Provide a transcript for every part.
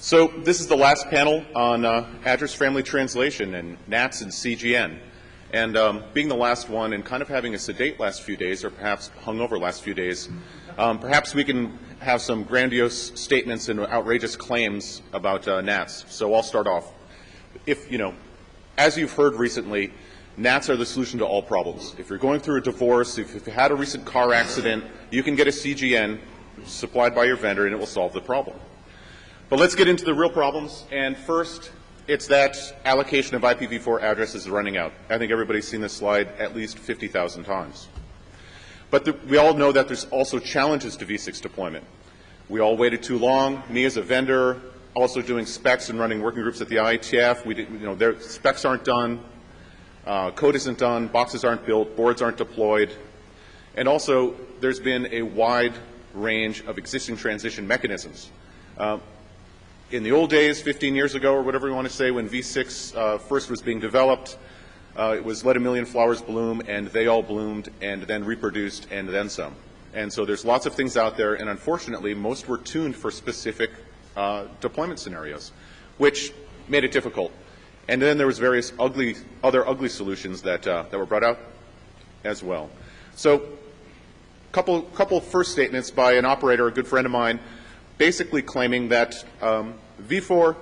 So this is the last panel on address family translation and NATs and CGN. And being the last one and kind of having a sedate last few days, or perhaps hungover last few days, perhaps we can have some grandiose statements and outrageous claims about NATs. So I'll start off. As you've heard recently, NATs are the solution to all problems. If you're going through a divorce, if you've had a recent car accident, you can get a CGN supplied by your vendor and it will solve the problem. But let's get into the real problems. And first, it's that allocation of IPv4 addresses is running out. I think everybody's seen this slide at least 50,000 times. But we all know that there's also challenges to v6 deployment. We all waited too long. Me as a vendor, also doing specs and running working groups at the IETF. Their specs aren't done, code isn't done, boxes aren't built, boards aren't deployed. And also, there's been a wide range of existing transition mechanisms. In the old days, 15 years ago, or whatever you want to say, when v6 first was being developed, it was let a million flowers bloom, and they all bloomed, and then reproduced, and then some. And so there's lots of things out there, and unfortunately, most were tuned for specific deployment scenarios, which made it difficult. And then there was various other ugly solutions that were brought out as well. So couple first statements by an operator, a good friend of mine, basically claiming that v4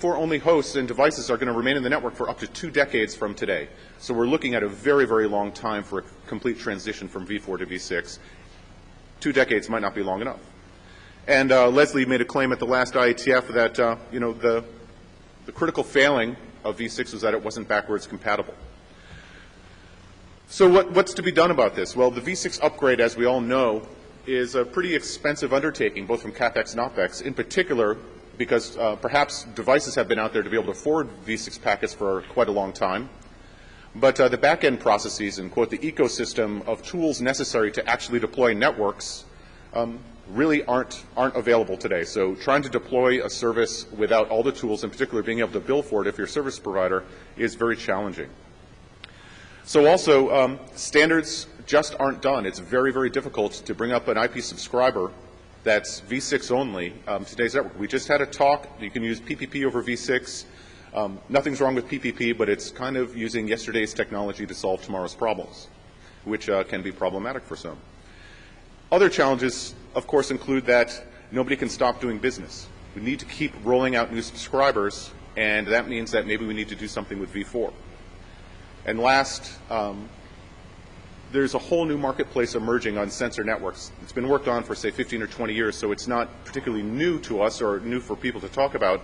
only hosts and devices are going to remain in the network for up to 2 decades from today. So we're looking at a very, very long time for a complete transition from v4 to v6. 2 decades might not be long enough. And Leslie made a claim at the last IETF that the critical failing of v6 was that it wasn't backwards compatible. So what's to be done about this? Well, the v6 upgrade, as we all know, is a pretty expensive undertaking, both from CapEx and OpEx, in particular because perhaps devices have been out there to be able to forward v6 packets for quite a long time. But the back-end processes and, quote, the ecosystem of tools necessary to actually deploy networks really aren't available today. So trying to deploy a service without all the tools, in particular being able to bill for it if you're a service provider, is very challenging. So also, standards just aren't done. It's very, very difficult to bring up an IP subscriber that's v6 only today's network. We just had a talk. You can use PPP over v6. Nothing's wrong with PPP, but it's kind of using yesterday's technology to solve tomorrow's problems, which can be problematic for some. Other challenges, of course, include that nobody can stop doing business. We need to keep rolling out new subscribers, and that means that maybe we need to do something with v4. And last, there's a whole new marketplace emerging on sensor networks. It's been worked on for, say, 15 or 20 years, so it's not particularly new to us or new for people to talk about.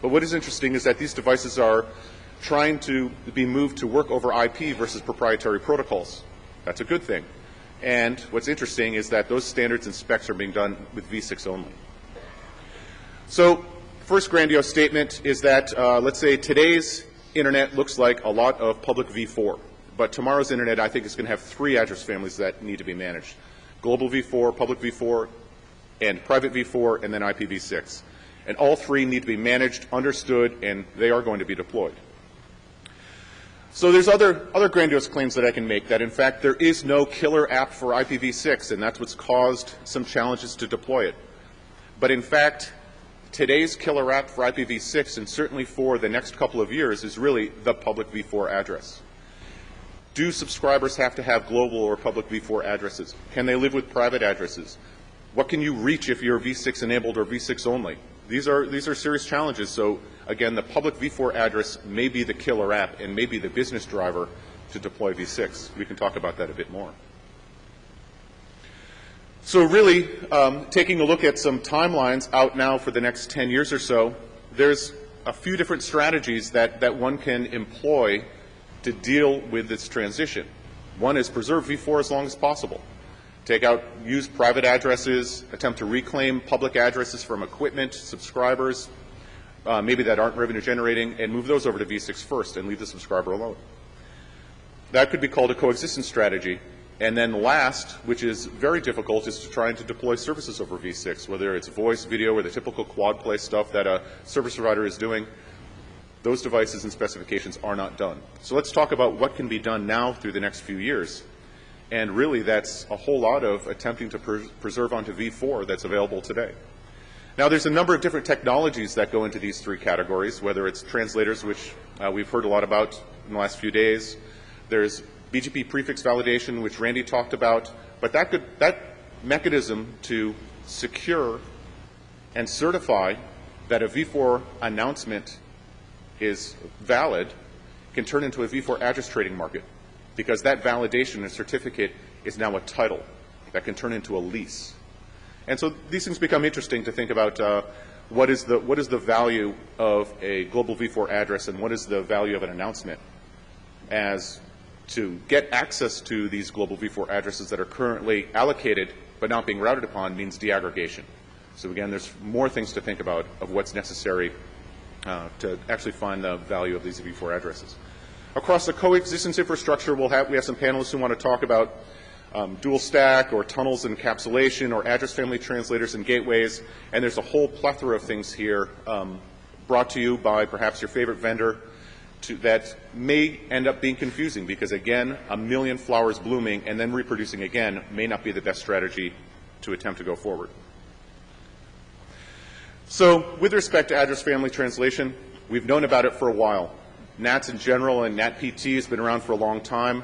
But what is interesting is that these devices are trying to be moved to work over IP versus proprietary protocols. That's a good thing. And what's interesting is that those standards and specs are being done with v6 only. So first grandiose statement is that, let's say, today's Internet looks like a lot of public v4. But tomorrow's Internet, I think, is going to have 3 address families that need to be managed. Global v4, public v4, and private v4, and then IPv6. And all 3 need to be managed, understood, and they are going to be deployed. So there's other grandiose claims that I can make, that in fact there is no killer app for IPv6, and that's what's caused some challenges to deploy it. But in fact, today's killer app for IPv6, and certainly for the next couple of years, is really the public v4 address. Do subscribers have to have global or public v4 addresses? Can they live with private addresses? What can you reach if you're v6 enabled or v6 only? These are serious challenges. So again, the public v4 address may be the killer app and may be the business driver to deploy v6. We can talk about that a bit more. So really, taking a look at some timelines out now for the next 10 years or so, there's a few different strategies that one can employ to deal with this transition. One is preserve v4 as long as possible. Use private addresses, attempt to reclaim public addresses from equipment, subscribers, maybe that aren't revenue generating, and move those over to v6 first and leave the subscriber alone. That could be called a coexistence strategy. And then last, which is very difficult, is to try to deploy services over v6, whether it's voice, video, or the typical quad play stuff that a service provider is doing. Those devices and specifications are not done. So let's talk about what can be done now through the next few years. And really, that's a whole lot of attempting to preserve onto v4 that's available today. Now, there's a number of different technologies that go into these three categories, whether it's translators, which we've heard a lot about in the last few days. There's BGP prefix validation, which Randy talked about, but that mechanism to secure and certify that a V4 announcement is valid can turn into a V4 address trading market, because that validation and certificate is now a title that can turn into a lease. And so these things become interesting to think about what is the value of a global V4 address and what is the value of an announcement, as to get access to these global V4 addresses that are currently allocated but not being routed upon means deaggregation. So again, there's more things to think about of what's necessary to actually find the value of these V4 addresses. Across the coexistence infrastructure, we have some panelists who want to talk about dual stack or tunnels encapsulation or address family translators and gateways, and there's a whole plethora of things here brought to you by perhaps your favorite vendor that may end up being confusing, because again, a million flowers blooming and then reproducing again may not be the best strategy to attempt to go forward. So with respect to address family translation, we've known about it for a while. NATs in general and NAT-PT has been around for a long time,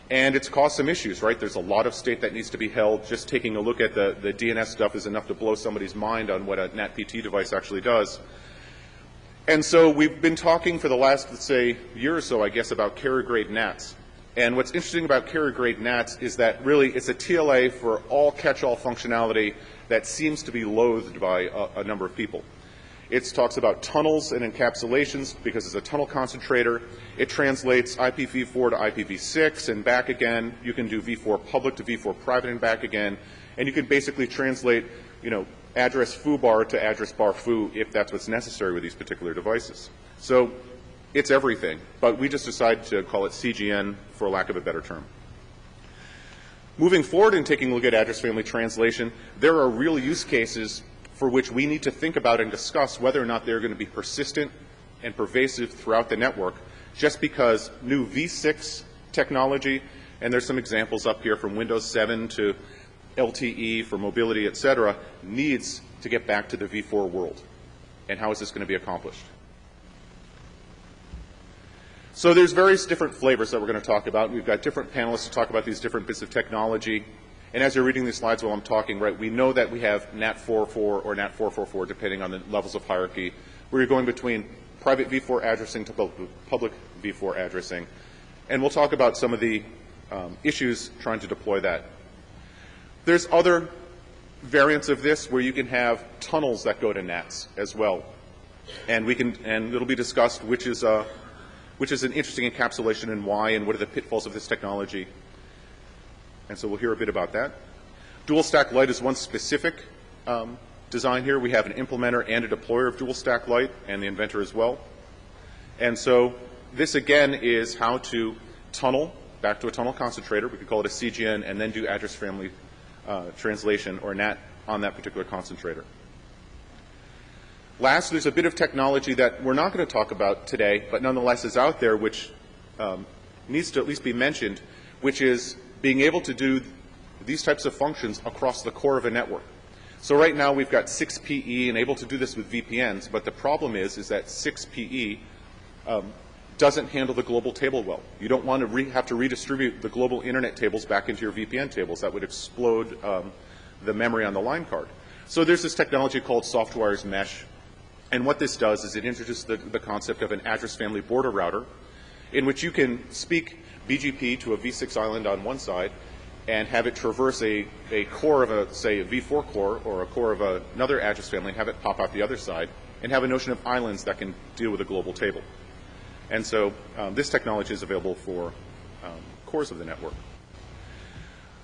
and it's caused some issues, right? There's a lot of state that needs to be held. Just taking a look at the DNS stuff is enough to blow somebody's mind on what a NAT-PT device actually does. And so we've been talking for the last, let's say, year or so, I guess, about carrier-grade NATs. And what's interesting about carrier-grade NATs is that really it's a TLA for all catch-all functionality that seems to be loathed by a number of people. It talks about tunnels and encapsulations because it's a tunnel concentrator. It translates IPv4 to IPv6 and back again. You can do V4 public to V4 private and back again. And you can basically translate, address foo bar to address bar foo if that's what's necessary with these particular devices. So it's everything, but we just decided to call it CGN for lack of a better term. Moving forward and taking a look at address family translation, there are real use cases for which we need to think about and discuss whether or not they're going to be persistent and pervasive throughout the network, just because new V6 technology, and there's some examples up here from Windows 7 to LTE for mobility, et cetera, needs to get back to the V4 world. And how is this going to be accomplished? So there's various different flavors that we're going to talk about. We've got different panelists to talk about these different bits of technology. And as you're reading these slides while I'm talking, right, we know that we have NAT 4.4 or NAT 4.4.4, depending on the levels of hierarchy, where you're going between private V4 addressing to public V4 addressing. And we'll talk about some of the issues trying to deploy that. There's other variants of this where you can have tunnels that go to NATs as well. And it'll be discussed which is an interesting encapsulation and why, and what are the pitfalls of this technology. And so we'll hear a bit about that. Dual stack light is one specific design here. We have an implementer and a deployer of dual stack light, and the inventor as well. And so this again is how to tunnel back to a tunnel concentrator. We could call it a CGN, and then do address family translation or NAT on that particular concentrator. Last, there's a bit of technology that we're not going to talk about today, but nonetheless is out there, which needs to at least be mentioned, which is being able to do these types of functions across the core of a network. So right now we've got 6PE and able to do this with VPNs, but the problem is that 6PE doesn't handle the global table well. You don't want to have to redistribute the global internet tables back into your VPN tables. That would explode the memory on the line card. So there's this technology called SoftWire's Mesh. And what this does is it introduces the concept of an address family border router, in which you can speak BGP to a V6 island on one side and have it traverse a core of say a V4 core or a core of another address family and have it pop out the other side, and have a notion of islands that can deal with a global table. And so this technology is available for cores of the network.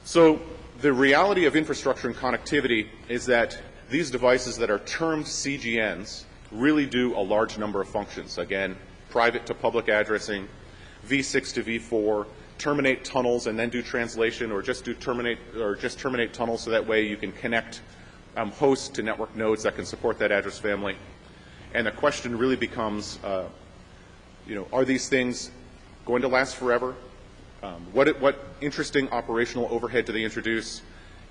So the reality of infrastructure and connectivity is that these devices that are termed CGNs really do a large number of functions. Again, private to public addressing, V6 to V4, terminate tunnels and then do translation, or just terminate tunnels, so that way you can connect hosts to network nodes that can support that address family. And the question really becomes, are these things going to last forever? What interesting operational overhead do they introduce?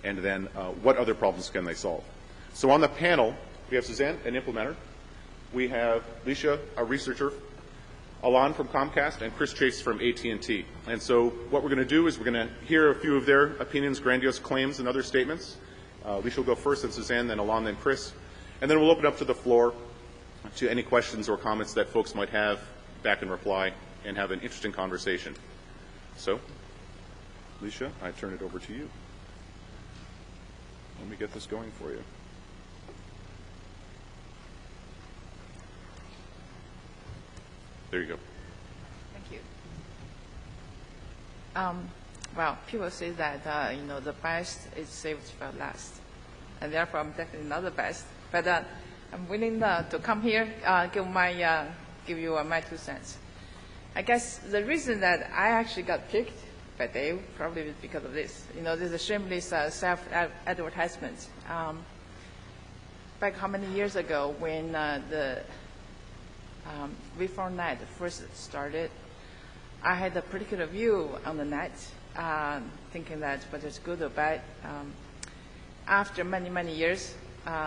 And then what other problems can they solve? So on the panel, We have Suzanne, an implementer. We have Lixia, a researcher, Alain from Comcast, and Chris Chase from AT&T. And so what we're going to do is we're going to hear a few of their opinions, grandiose claims, and other statements. Lixia will go first, then Suzanne, then Alain, then Chris. And then we'll open up to the floor to any questions or comments that folks might have, back and reply, and have an interesting conversation. So, Lixia, I turn it over to you. Let me get this going for you. There you go. Thank you. Well, people say that the best is saved for last, and therefore I'm definitely not the best. But I'm willing to come here, give you my 2 cents. I guess the reason that I actually got picked by Dave probably is because of this. This is a shameless self-advertisement. Back how many years ago when the IPv4 NAT first started, I had a particular view on the NAT, thinking that whether it's good or bad. After many, many years,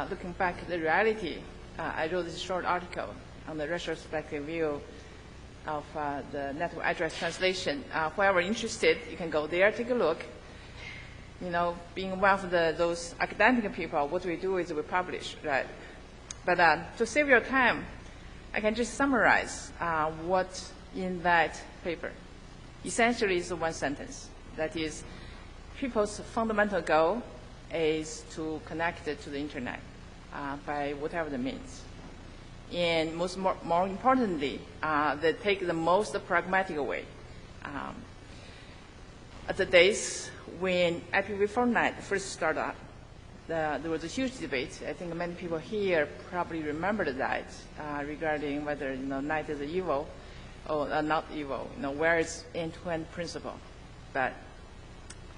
looking back at the reality, I wrote this short article on the retrospective view of the network address translation. Whoever interested, you can go there, take a look. Being one of those academic people, what we do is we publish, right? But to save your time, I can just summarize what's in that paper. Essentially, it's one sentence. That is, people's fundamental goal is to connect it to the internet by whatever the means. And more importantly, they take the most pragmatic way. At the days when IPv4 NAT first started up, there was a huge debate. I think many people here probably remember that regarding whether NAT is evil or not evil. Where is end-to-end principle? But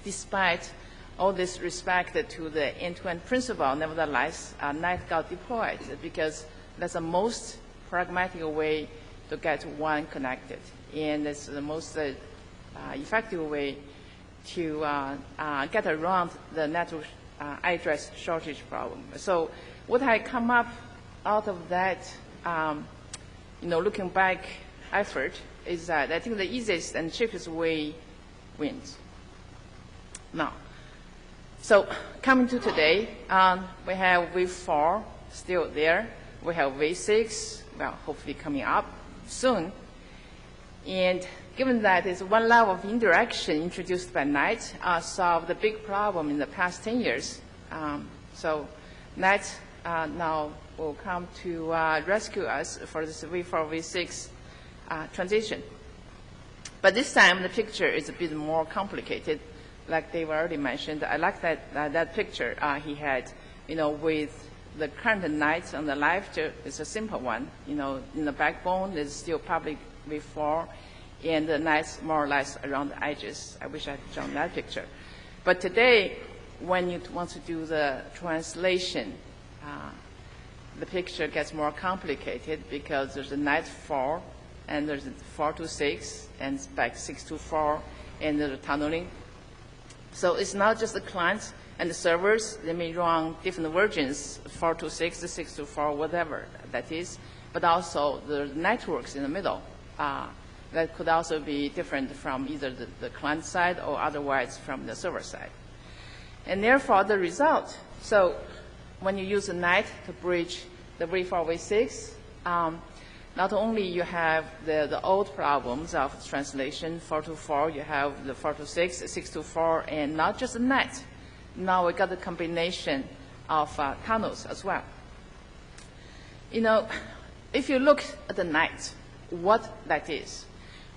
despite all this respect to the end-to-end principle, nevertheless, NAT got deployed because that's the most pragmatic way to get one connected, and it's the most effective way to get around the network address shortage problem. So what I come up out of that, looking back effort is that I think the easiest and cheapest way wins. Now, so coming to today, we have IPv4 still there. We have IPv6, well, hopefully coming up soon. And given that it's one level of indirection introduced by NAT, solved the big problem in the past 10 years. So NAT now will come to rescue us for this IPv4, IPv6 transition. But this time the picture is a bit more complicated, like Dave already mentioned. I like that picture he had, with the current NAT on the left. It's a simple one. In the backbone, there's still public IPv4, and the NAT's more or less around the edges. I wish I had shown that picture. But today, when you want to do the translation, the picture gets more complicated because there's a NAT 4, and there's 4 to 6, and back 6 to 4, and there's tunneling. So it's not just the clients and the servers. They may run different versions, 4 to 6, 6 to 4, whatever that is, but also the networks in the middle. That could also be different from either the client side or otherwise from the server side. And therefore, the result, so when you use a NAT to bridge the IPv4, IPv6, not only you have the old problems of translation, 4 to 4, you have the 4 to 6, 6 to 4, and not just the NAT. Now we got the combination of tunnels as well. If you look at the NAT, what that is,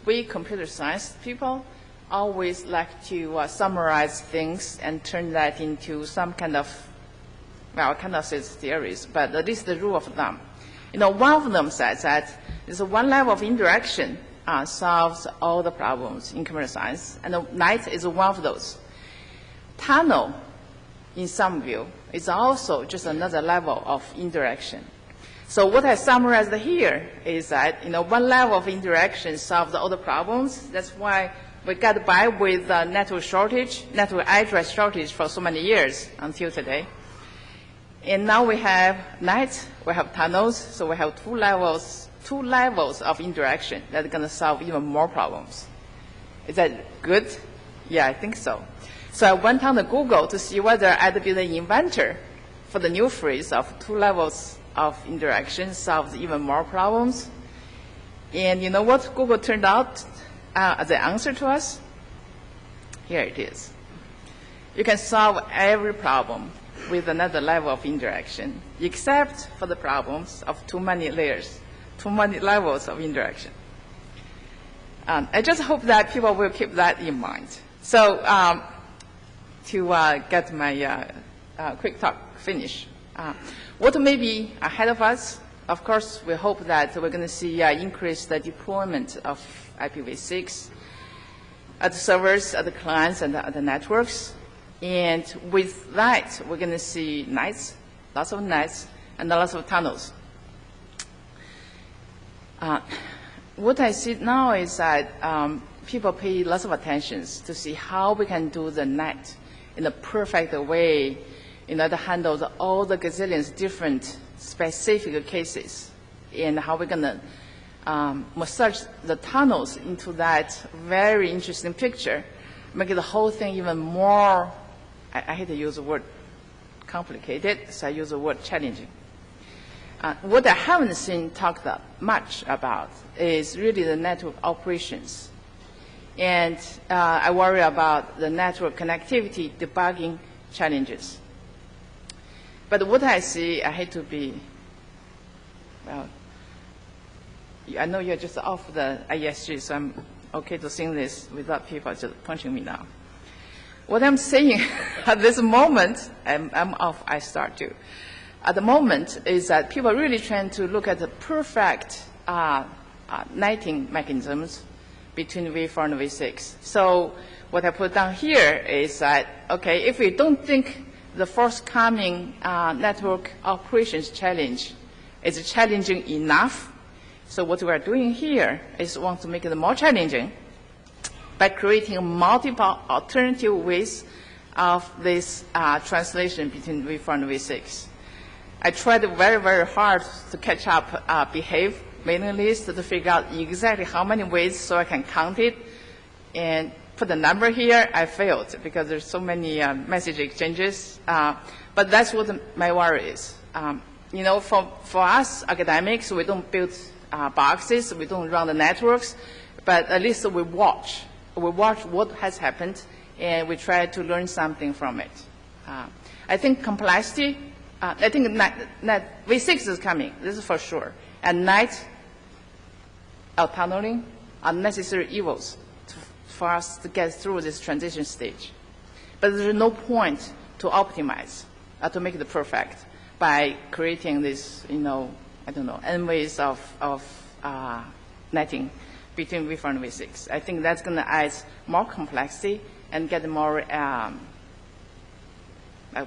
we computer science people always like to summarize things and turn that into some kind of, well, I cannot say it's theories, but at least the rule of thumb. One of them says that there's one level of indirection solves all the problems in computer science, and the NAT is one of those. Tunnel, in some view, is also just another level of indirection. So what I summarized here is that one level of indirection solves all the problems. That's why we got by with network shortage, network address shortage for so many years until today. And now we have NAT, we have tunnels, so we have two levels of interaction that are going to solve even more problems. Is that good? Yeah, I think so. So I went on to Google to see whether I'd be the inventor for the new phrase of two levels of interaction solves even more problems. And you know what Google turned out as the answer to us? Here it is. You can solve every problem with another level of interaction, except for the problems of too many layers, too many levels of interaction. I just hope that people will keep that in mind. So to get my quick talk finished, what may be ahead of us? Of course, we hope that we're going to see increased deployment of IPv6 at the servers, at the clients, and at the networks. And with that, we're going to see NATs, lots of NATs, and lots of tunnels. What I see now is that people pay lots of attention to see how we can do the NAT in a perfect way in order to handle all the gazillions different specific cases, and how we're going to massage the tunnels into that very interesting picture, making the whole thing even more, I hate to use the word complicated, so I use the word challenging. What I haven't seen talked much about is really the network operations. And I worry about the network connectivity debugging challenges. But what I see, I hate to be, well, I know you're just off the ISG, so I'm okay to sing this without people just punching me now. What I'm saying at this moment, I'm off, I start to. At the moment is that people are really trying to look at the perfect netting mechanisms between V4 and V6. So what I put down here is that, okay, if we don't think the forthcoming network operations challenge is challenging enough, so what we are doing here is want to make it more challenging by creating multiple alternative ways of this translation between V4 and V6. I tried very, very hard to catch up behave mailing list to figure out exactly how many ways so I can count it. And put the number here, I failed because there's so many message exchanges. But that's what my worry is. You know, for us academics, we don't build boxes, we don't run the networks, but at least we watch. We watch what has happened, and we try to learn something from it. I think complexity, I think NAT V6 is coming, this is for sure. And NAT, tunneling are necessary evils for us to get through this transition stage. But there's no point to optimize, to make it perfect by creating this, you know, I don't know, n ways of netting between V4 and V6. I think that's going to add more complexity and get more,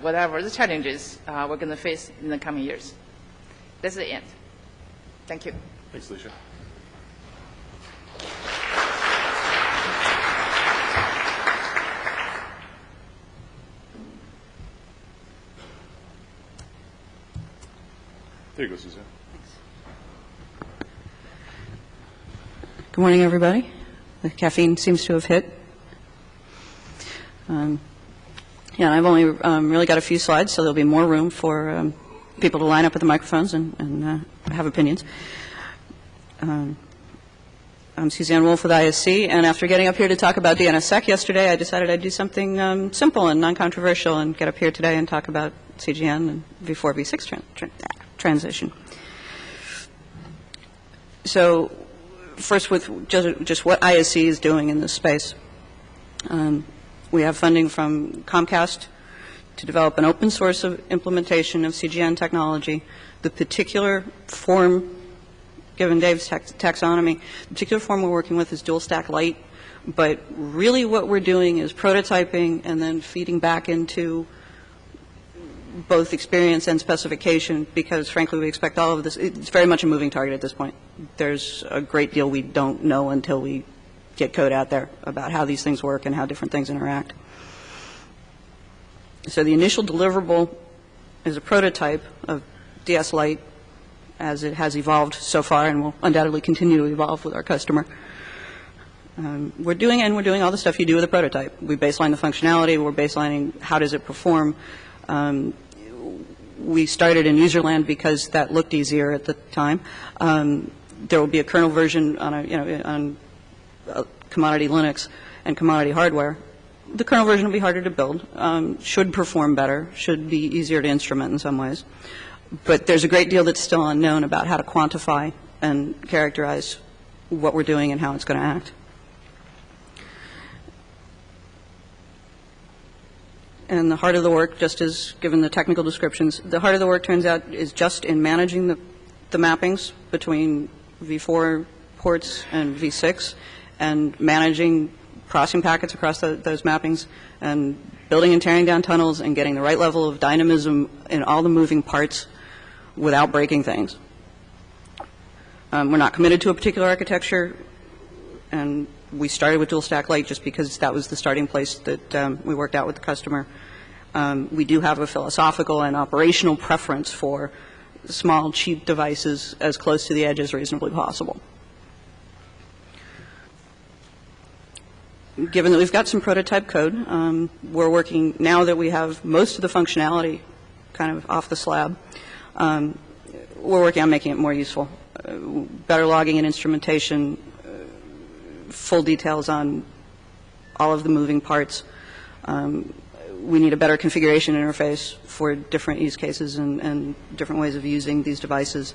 whatever the challenges we're going to face in the coming years. That's the end. Thank you. Thanks, Lixia. There you go, Suzanne. Good morning, everybody. The caffeine seems to have hit. Yeah, I've only really got a few slides, so there'll be more room for people to line up at the microphones and have opinions. I'm Suzanne Woolf with ISC, and after getting up here to talk about DNSSEC yesterday, I decided I'd do something simple and non-controversial and get up here today and talk about CGN and V4, V6 transition. So first with just what ISC is doing in this space. We have funding from Comcast to develop an open source of implementation of CGN technology. The particular form, given Dave's taxonomy, the particular form we're working with is dual stack light, but really what we're doing is prototyping and then feeding back into both experience and specification, because frankly we expect all of this. It's very much a moving target at this point. There's a great deal we don't know until we get code out there about how these things work and how different things interact. So the initial deliverable is a prototype of DS Lite as it has evolved so far and will undoubtedly continue to evolve with our customer. We're doing all the stuff you do with a prototype. We baseline the functionality. We're baselining how does it perform. We started in userland because that looked easier at the time. There will be a kernel version on commodity Linux and commodity hardware. The kernel version will be harder to build, should perform better, should be easier to instrument in some ways. But there's a great deal that's still unknown about how to quantify and characterize what we're doing and how it's going to act. And the heart of the work, just as given the technical descriptions, the heart of the work turns out is just in managing the mappings between v4 ports and v6 and managing crossing packets across those mappings and building and tearing down tunnels and getting the right level of dynamism in all the moving parts without breaking things. We're not committed to a particular architecture, and we started with dual stack Lite just because that was the starting place that we worked out with the customer. We do have a philosophical and operational preference for small, cheap devices as close to the edge as reasonably possible. Given that we've got some prototype code, we're working, now that we have most of the functionality kind of off the slab, we're working on making it more useful. Better logging and instrumentation, full details on all of the moving parts. We need a better configuration interface for different use cases and different ways of using these devices.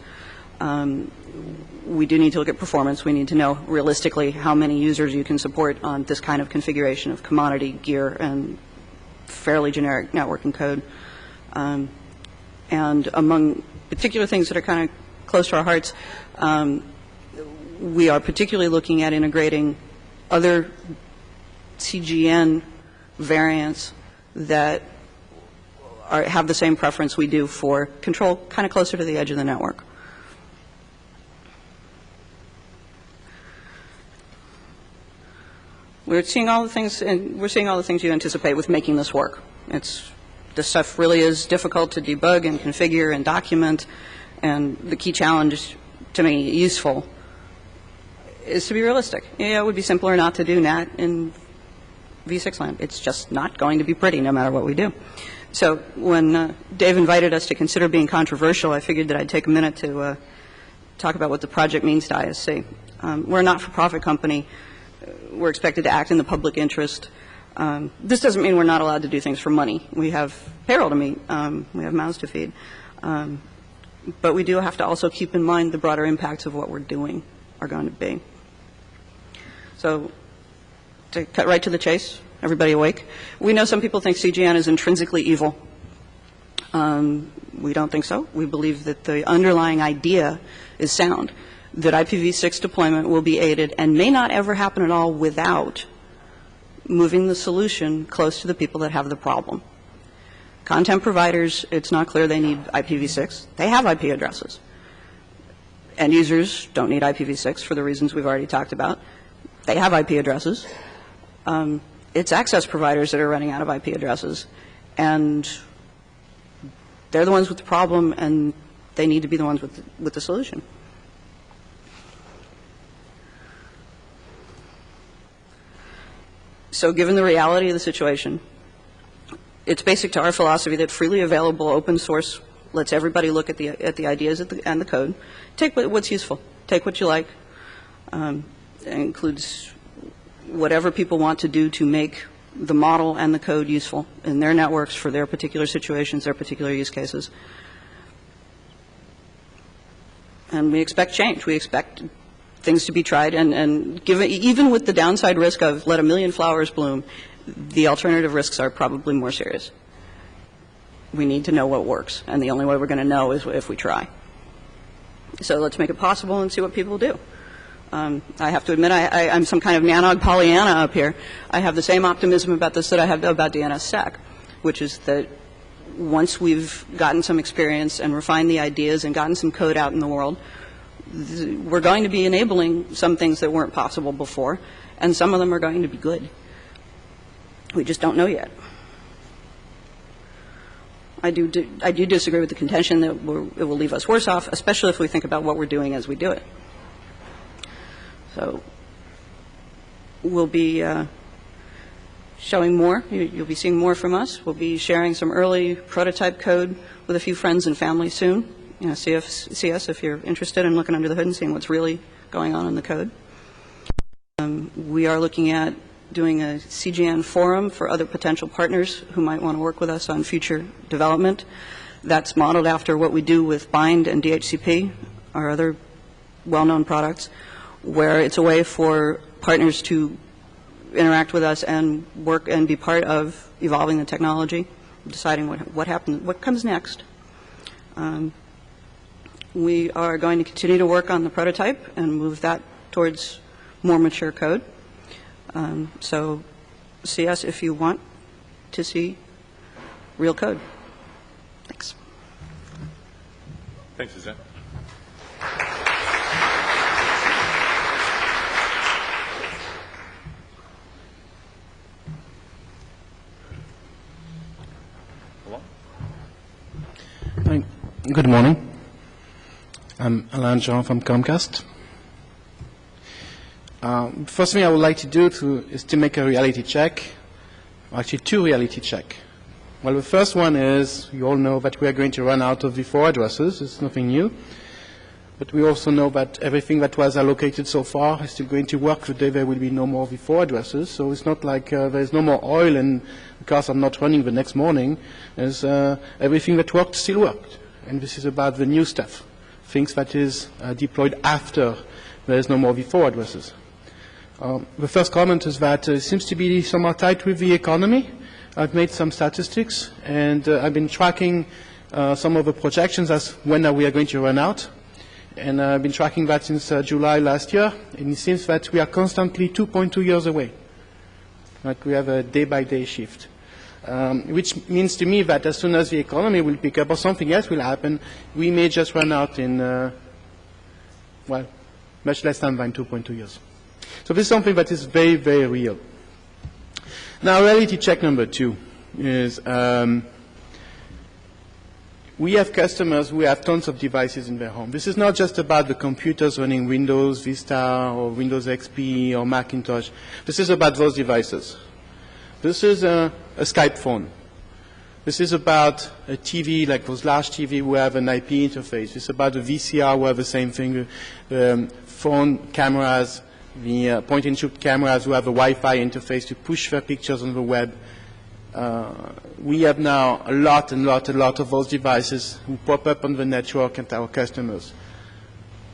We do need to look at performance. We need to know realistically how many users you can support on this kind of configuration of commodity gear and fairly generic networking code. And among particular things that are kind of close to our hearts, we are particularly looking at integrating other CGN variants that have the same preference we do for control kind of closer to the edge of the network. We're seeing all the things you anticipate with making this work. This stuff really is difficult to debug and configure and document, and the key challenge to me, useful, is to be realistic. Yeah, it would be simpler not to do NAT in v6 land. It's just not going to be pretty no matter what we do. So when Dave invited us to consider being controversial, I figured that I'd take a minute to talk about what the project means to ISC. We're a not-for-profit company. We're expected to act in the public interest. This doesn't mean we're not allowed to do things for money. We have payroll to meet. We have mouths to feed. But we do have to also keep in mind the broader impacts of what we're doing are going to be. So to cut right to the chase, everybody awake? We know some people think CGN is intrinsically evil. We don't think so. We believe that the underlying idea is sound, that IPv6 deployment will be aided and may not ever happen at all without moving the solution close to the people that have the problem. Content providers, it's not clear they need IPv6. They have IP addresses. End users don't need IPv6 for the reasons we've already talked about. They have IP addresses. It's access providers that are running out of IP addresses. And they're the ones with the problem, and they need to be the ones with the solution. So given the reality of the situation, it's basic to our philosophy that freely available open source lets everybody look at the ideas and the code. Take what's useful. Take what you like. It includes whatever people want to do to make the model and the code useful in their networks for their particular situations, their particular use cases. And we expect change. We expect things to be tried, and given, even with the downside risk of let a million flowers bloom, the alternative risks are probably more serious. We need to know what works, and the only way we're going to know is if we try. So let's make it possible and see what people do. I have to admit I'm some kind of nanog Pollyanna up here. I have the same optimism about this that I have about DNSSEC, which is that once we've gotten some experience and refined the ideas and gotten some code out in the world, we're going to be enabling some things that weren't possible before, and some of them are going to be good. We just don't know yet. I do disagree with the contention that it will leave us worse off, especially if we think about what we're doing as we do it. So we'll be showing more. You'll be seeing more from us. We'll be sharing some early prototype code with a few friends and family soon. See us if you're interested in looking under the hood and seeing what's really going on in the code. We are looking at doing a CGN forum for other potential partners who might want to work with us on future development. That's modeled after what we do with Bind and DHCP, our other well-known products, where it's a way for partners to interact with us and work and be part of evolving the technology, deciding what happens, what comes next. We are going to continue to work on the prototype and move that towards more mature code. So see us if you want to see real code. Thanks. Thanks, Suzanne. Hi. Good morning. I'm Alain Zhang from Comcast. First thing I would like to do is to make a reality check, actually two reality check. Well, the first one is, you all know that we are going to run out of V4 addresses. It's nothing new. But we also know that everything that was allocated so far is still going to work the day there will be no more V4 addresses. So it's not like there's no more oil and the cars are not running the next morning. There's everything that worked still worked. And this is about the new stuff, things that is deployed after there is no more V4 addresses. The first comment is that it seems to be somewhat tight with the economy. I've made some statistics, and I've been tracking some of the projections as when we are going to run out. And I've been tracking that since July last year, and it seems that we are constantly 2.2 years away. Like we have a day-by-day shift, which means to me that as soon as the economy will pick up or something else will happen, we may just run out in, well, much less time than 2.2 years. So this is something that is very, very real. Now, reality check number two is we have customers who have tons of devices in their home. This is not just about the computers running Windows Vista or Windows XP or Macintosh. This is about those devices. This is a Skype phone. This is about a TV, like those large TV who have an IP interface. It's about a VCR who have the same thing, the phone cameras, the point-and-shoot cameras who have a Wi-Fi interface to push their pictures on the web. We have now a lot of those devices who pop up on the network at our customers.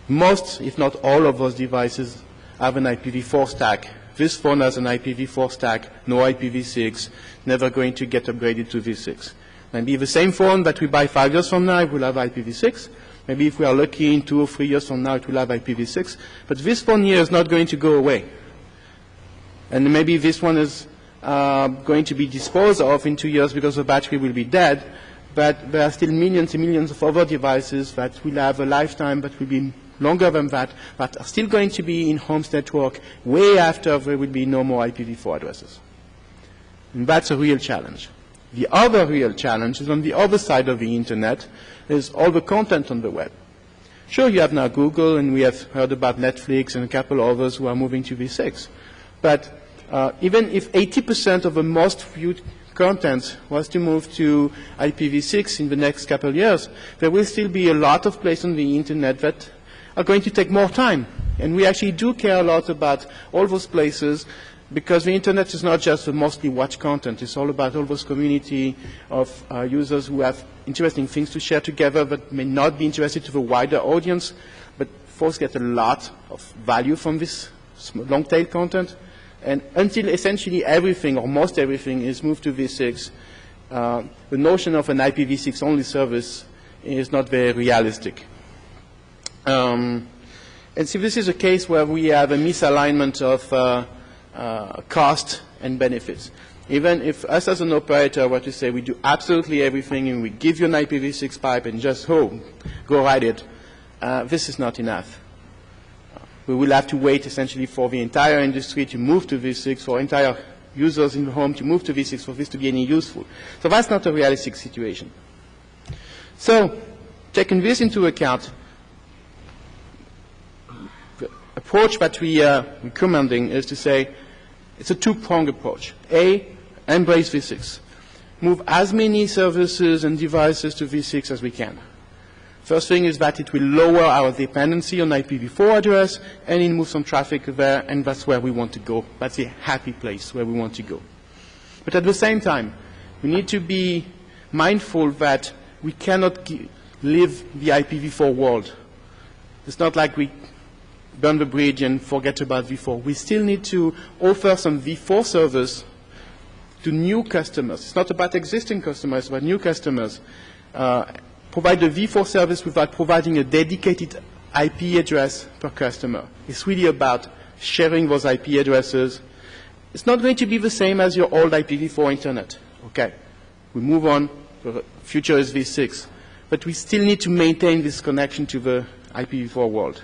Most, if not all of those devices have an IPv4 stack. This phone has an IPv4 stack, no IPv6, never going to get upgraded to V6. Maybe the same phone that we buy 5 years from now will have IPv6. Maybe if we are lucky in 2 or 3 years from now it will have IPv6. But this phone here is not going to go away. And maybe this one is going to be disposed of in 2 years because the battery will be dead. But there are still millions and millions of other devices that will have a lifetime that will be longer than that, but are still going to be in homes network way after there will be no more IPv4 addresses. And that's a real challenge. The other real challenge is on the other side of the internet, is all the content on the web. Sure, you have now Google, and we have heard about Netflix and a couple others who are moving to V6. But even if 80% of the most viewed content was to move to IPv6 in the next couple of years, there will still be a lot of places on the internet that are going to take more time. And we actually do care a lot about all those places, because the internet is not just the mostly watched content. It's all about all those community of users who have interesting things to share together but may not be interested to the wider audience. But folks get a lot of value from this long-tail content. And until essentially everything, or most everything, is moved to V6, the notion of an IPv6 only service is not very realistic. And so this is a case where we have a misalignment of cost and benefits. Even if us as an operator were to say we do absolutely everything and we give you an IPv6 pipe and just go ride it, this is not enough. We will have to wait essentially for the entire industry to move to V6, for entire users in the home to move to V6 for this to be any useful. So that's not a realistic situation. So, taking this into account, the approach that we are recommending is to say it's a two-pronged approach. A, embrace v6. Move as many services and devices to v6 as we can. First thing is that it will lower our dependency on IPv4 address, and it moves some traffic there, and that's where we want to go. That's a happy place where we want to go. But at the same time, we need to be mindful that we cannot live the IPv4 world. It's not like we burn the bridge and forget about v4. We still need to offer some v4 service to new customers. It's not about existing customers, but new customers. Provide the v4 service without providing a dedicated IP address per customer. It's really about sharing those IP addresses. It's not going to be the same as your old IPv4 internet. Okay, we move on. The future is v6. But we still need to maintain this connection to the IPv4 world.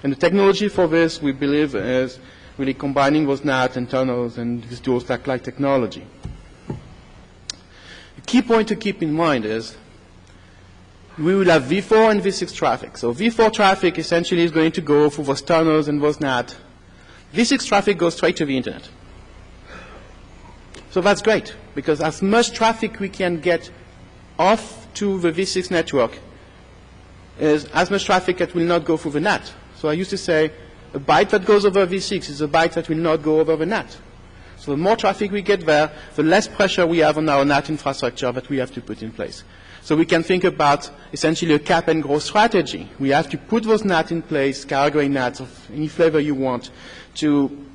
And the technology for this, we believe, is really combining those NAT and tunnels and this dual stack-like technology. The key point to keep in mind is we will have v4 and v6 traffic. So v4 traffic essentially is going to go through those tunnels and those NAT. v6 traffic goes straight to the internet. So that's great, because as much traffic we can get off to the v6 network is as much traffic that will not go through the NAT. So I used to say a byte that goes over v6 is a byte that will not go over the NAT. So the more traffic we get there, the less pressure we have on our NAT infrastructure that we have to put in place. So we can think about essentially a cap and grow strategy. We have to put those NAT in place, carrier NATs of any flavor you want, to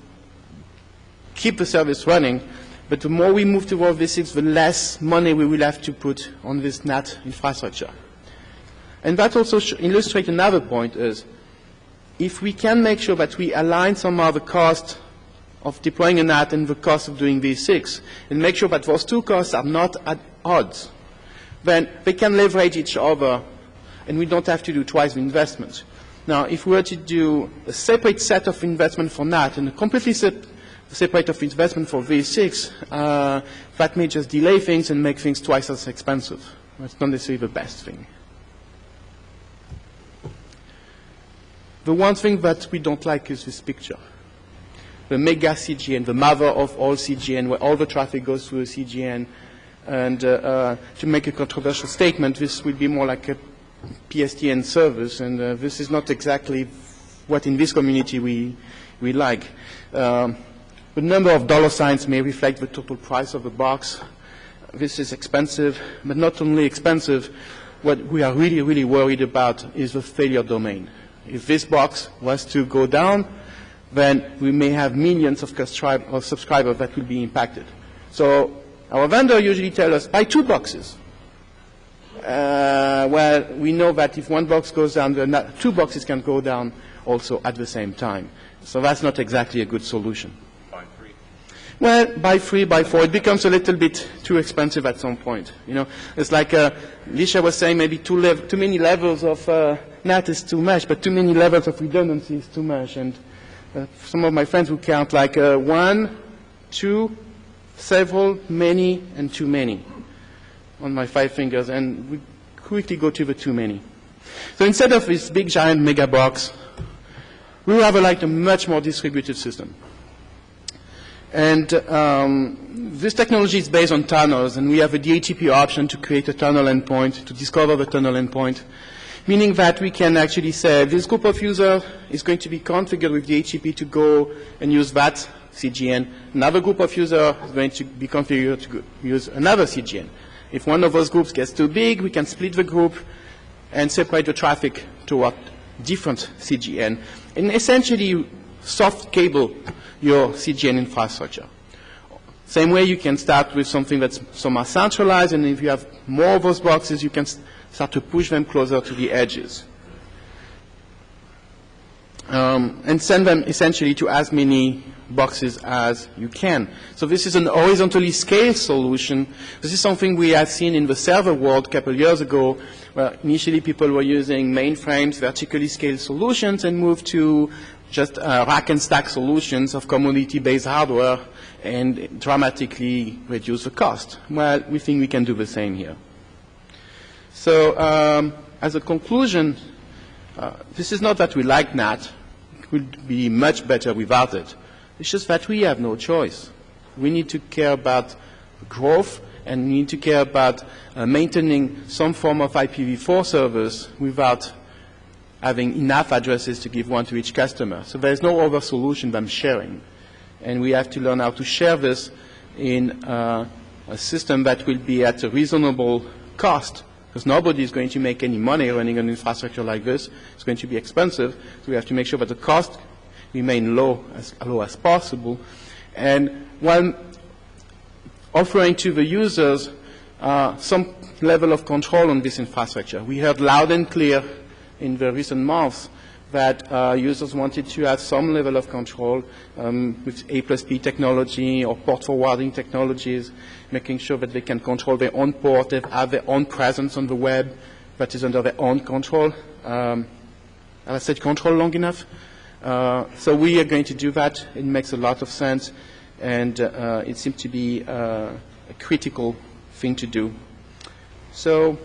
keep the service running. But the more we move toward v6, the less money we will have to put on this NAT infrastructure. And that also illustrates another point is, if we can make sure that we align somehow the cost of deploying a NAT and the cost of doing v6, and make sure that those two costs are not at odds, then they can leverage each other, and we don't have to do twice the investment. Now, if we were to do a separate set of investment for NAT and a completely separate of investment for v6, that may just delay things and make things twice as expensive. That's not necessarily the best thing. The one thing that we don't like is this picture. The mega CGN, the mother of all CGN, where all the traffic goes through a CGN. And to make a controversial statement, this would be more like a PSTN service, and this is not exactly what in this community we like. The number of dollar signs may reflect the total price of a box. This is expensive, but not only expensive, what we are really, really worried about is the failure domain. If this box was to go down, then we may have millions of subscribers that will be impacted. So our vendor usually tells us, buy 2 boxes. Well, we know that if one box goes down, then 2 boxes can go down also at the same time. So that's not exactly a good solution. Buy 3. Well, buy 3, buy 4. It becomes a little bit too expensive at some point. You know, it's like Lixia was saying, maybe too many levels of NAT is too much, but too many levels of redundancy is too much. And some of my friends would count like 1, 2, several, many, and too many on my 5 fingers, and we quickly go to the too many. So instead of this big giant mega box, we will have a much more distributed system. And this technology is based on tunnels, and we have a DHCP option to create a tunnel endpoint, to discover the tunnel endpoint, meaning that we can actually say this group of users is going to be configured with DHCP to go and use that CGN. Another group of users is going to be configured to use another CGN. If one of those groups gets too big, we can split the group and separate the traffic toward different CGN, and essentially soft cable your CGN infrastructure. Same way you can start with something that's somewhat centralized, and if you have more of those boxes, you can start to push them closer to the edges. And send them essentially to as many boxes as you can. So this is an horizontally scaled solution. This is something we have seen in the server world a couple of years ago, where initially people were using mainframes, vertically scaled solutions, and moved to just rack and stack solutions of commodity-based hardware and dramatically reduce the cost. Well, we think we can do the same here. So as a conclusion, this is not that we like NAT. It would be much better without it. It's just that we have no choice. We need to care about growth, and we need to care about maintaining some form of IPv4 service without having enough addresses to give one to each customer. So there's no other solution than sharing. And we have to learn how to share this in a system that will be at a reasonable cost, because nobody is going to make any money running an infrastructure like this. It's going to be expensive, so we have to make sure that the cost remain low as possible. And while offering to the users some level of control on this infrastructure. We heard loud and clear in the recent months that users wanted to have some level of control with A+P technology or port forwarding technologies, making sure that they can control their own port, they have their own presence on the web that is under their own control. Have I said control long enough? So we are going to do that. It makes a lot of sense, and it seems to be a critical thing to do. So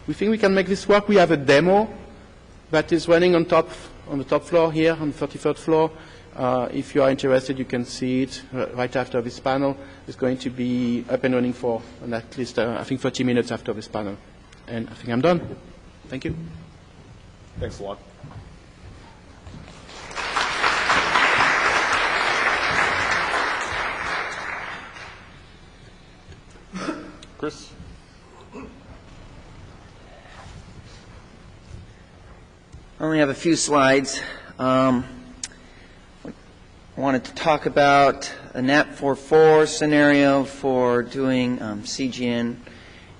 we think we can make this work. We have a demo that is running on the top floor here, on the 33rd floor. If you are interested, you can see it right after this panel. It's going to be up and running for at least, I think, 30 minutes after this panel. And I think I'm done. Thank you. Thanks a lot. Chris? I only have a few slides. I wanted to talk about a NAT 4.4 scenario for doing CGN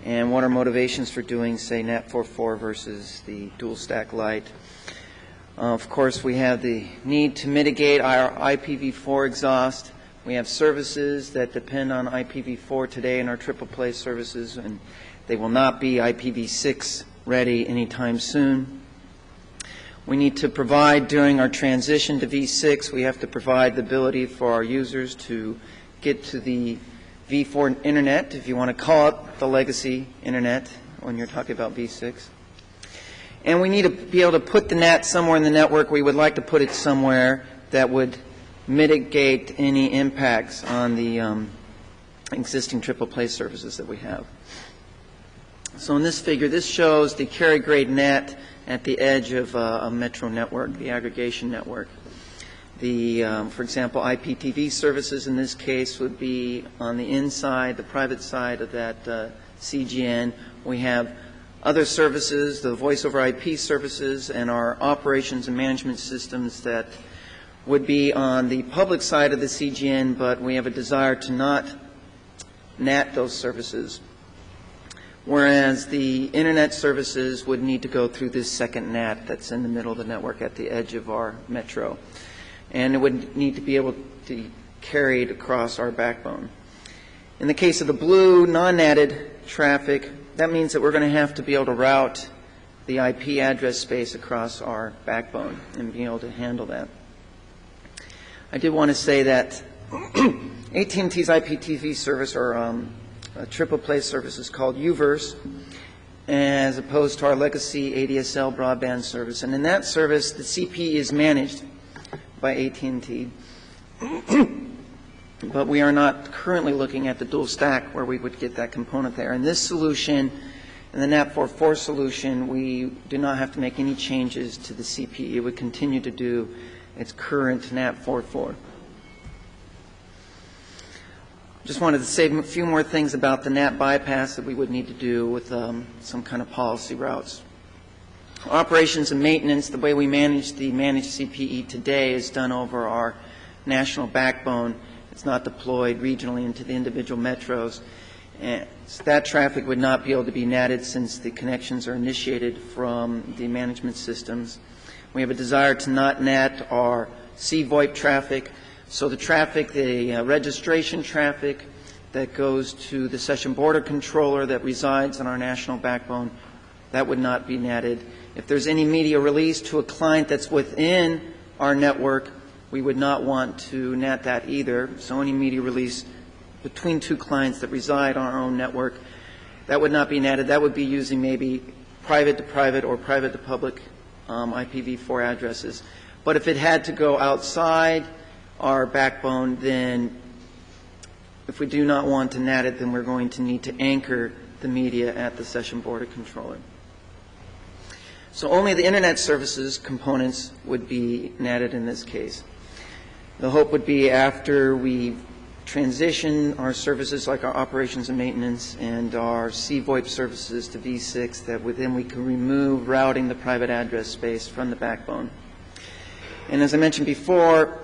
and what are motivations for doing, say, NAT 4.4 versus the dual stack light. Of course, we have the need to mitigate our IPv4 exhaust. We have services that depend on IPv4 today in our triple play services, and they will not be IPv6 ready anytime soon. We need to provide, during our transition to V6, we have to provide the ability for our users to get to the V4 internet, if you want to call it the legacy internet when you're talking about V6. And we need to be able to put the NAT somewhere in the network. We would like to put it somewhere that would mitigate any impacts on the existing triple play services that we have. So in this figure, this shows the carrier grade NAT at the edge of a metro network, the aggregation network. The, for example, IPTV services in this case would be on the inside, the private side of that CGN. We have other services, the voice over IP services, and our operations and management systems that would be on the public side of the CGN, but we have a desire to not NAT those services. Whereas the internet services would need to go through this second NAT that's in the middle of the network at the edge of our metro. And it would need to be able to be carried across our backbone. In the case of the blue non-NATed traffic, that means that we're going to have to be able to route the IP address space across our backbone and be able to handle that. I did want to say that AT&T's IPTV service, or a triple play service, is called UVerse, as opposed to our legacy ADSL broadband service. And in that service, the CPE is managed by AT&T. But we are not currently looking at the dual stack where we would get that component there. In this solution, in the NAT 4.4 solution, we do not have to make any changes to the CPE. It would continue to do its current NAT 4.4. Just wanted to say a few more things about the NAT bypass that we would need to do with some kind of policy routes. Operations and maintenance, the way we manage the managed CPE today is done over our national backbone. It's not deployed regionally into the individual metros. And so that traffic would not be able to be NATed since the connections are initiated from the management systems. We have a desire to not NAT our CVoIP traffic. So the traffic, the registration traffic that goes to the session border controller that resides on our national backbone, that would not be NATed. If there's any media release to a client that's within our network, we would not want to NAT that either. So any media release between two clients that reside on our own network, That would not be NATed. That would be using maybe private to private or private to public IPv4 addresses. But if it had to go outside our backbone, then if we do not want to NAT it, then we're going to need to anchor the media at the session border controller. So only the Internet services components would be NATed in this case. The hope would be after we transition our services like our operations and maintenance and our CVoIP services to V6 that then we can remove routing the private address space from the backbone. And as I mentioned before,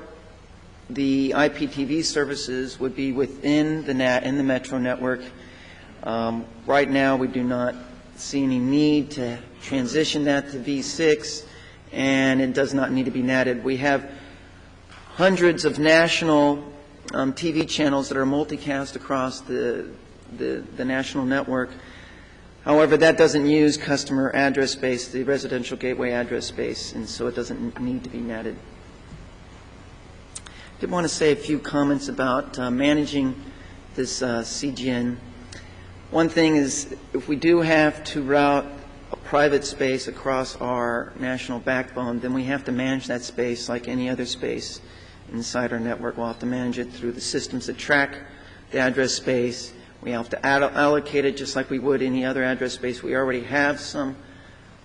the IPTV services would be within the NAT in the metro network. Right now we do not see any need to transition that to V6, and it does not need to be NATed. We have hundreds of national TV channels that are multicast across the national network. However, that doesn't use customer address space, the residential gateway address space, and so it doesn't need to be NATed. I did want to say a few comments about managing this CGN. One thing is, if we do have to route a private space across our national backbone, then we have to manage that space like any other space inside our network. We'll have to manage it through the systems that track the address space. We have to allocate it just like we would any other address space. We already have some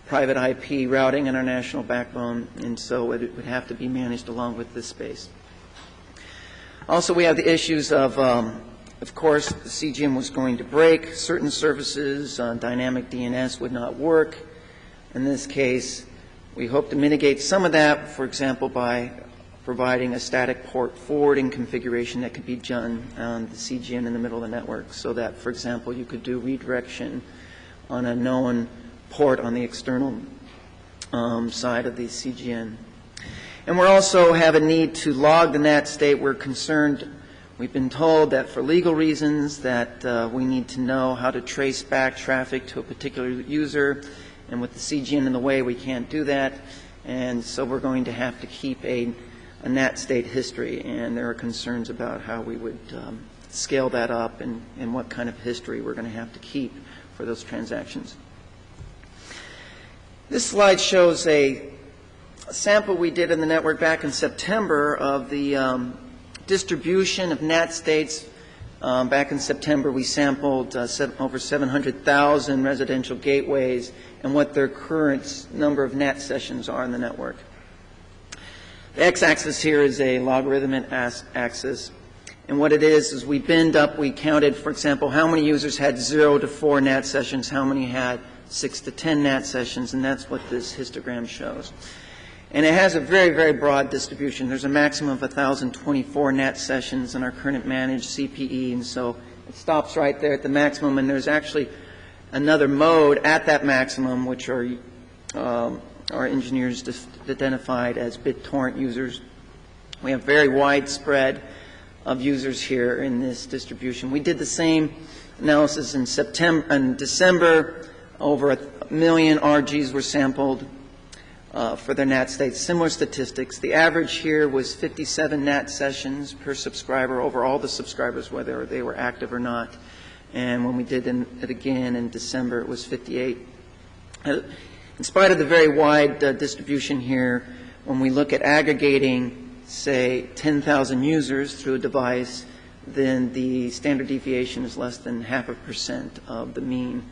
private IP routing in our national backbone, and so it would have to be managed along with this space. Also, we have the issues of course, the CGN was going to break. Certain services, dynamic DNS would not work. In this case, we hope to mitigate some of that, for example, by providing a static port forwarding configuration that could be done on the CGN in the middle of the network, so that, for example, you could do redirection on a known port on the external side of the CGN. And we also have a need to log the NAT state. We're concerned, we've been told that for legal reasons that we need to know how to trace back traffic to a particular user, and with the CGN in the way, we can't do that. And so we're going to have to keep a NAT state history, and there are concerns about how we would scale that up and what kind of history we're going to have to keep for those transactions. This slide shows a sample we did in the network back in September of the distribution of NAT states. Back in September, we sampled over 700,000 residential gateways and what their current number of NAT sessions are in the network. The x-axis here is a logarithmic axis, and what it is we binned up, we counted, for example, how many users had 0 to 4 NAT sessions, how many had 6 to 10 NAT sessions, and that's what this histogram shows. And it has a very, very broad distribution. There's a maximum of 1,024 NAT sessions in our current managed CPE, and so it stops right there at the maximum, and there's actually another mode at that maximum, which are our engineers identified as BitTorrent users. We have very widespread of users here in this distribution. We did the same analysis in December. Over 1 million RGs were sampled for their NAT states. Similar statistics. The average here was 57 NAT sessions per subscriber over all the subscribers, whether they were active or not. And when we did it again in December, it was 58. In spite of the very wide distribution here, when we look at aggregating, say, 10,000 users through a device, then the standard deviation is less than 0.5% of the mean.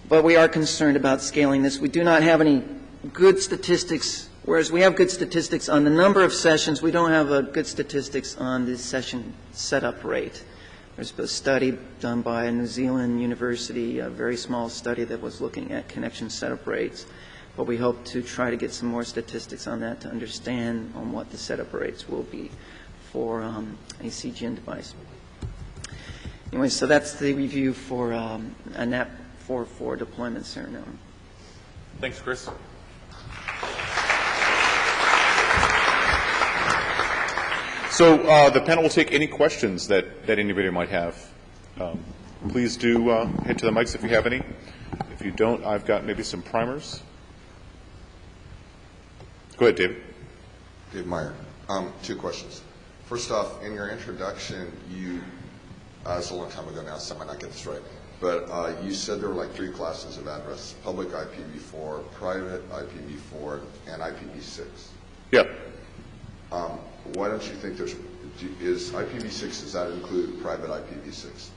But we are concerned about scaling this. We do not have any good statistics, whereas we have good statistics on the number of sessions, we don't have good statistics on the session setup rate. There's a study done by a New Zealand university, a very small study that was looking at connection setup rates, but we hope to try to get some more statistics on that to understand on what the setup rates will be for a CGN device. Anyway, so that's the review for a NAT 4.4 deployment scenario. Thanks, Chris. So the panel will take any questions that anybody might have. Please do head to the mics if you have any. If you don't, I've got maybe some primers. Go ahead, David. Dave Meyer. 2 questions. First off, in your introduction, it's a long time ago now, so I might not get this right. but you said there were like 3 classes of address: public IPv4, private IPv4, and IPv6. Yeah. Why don't you think is IPv6, does that include private IPv6?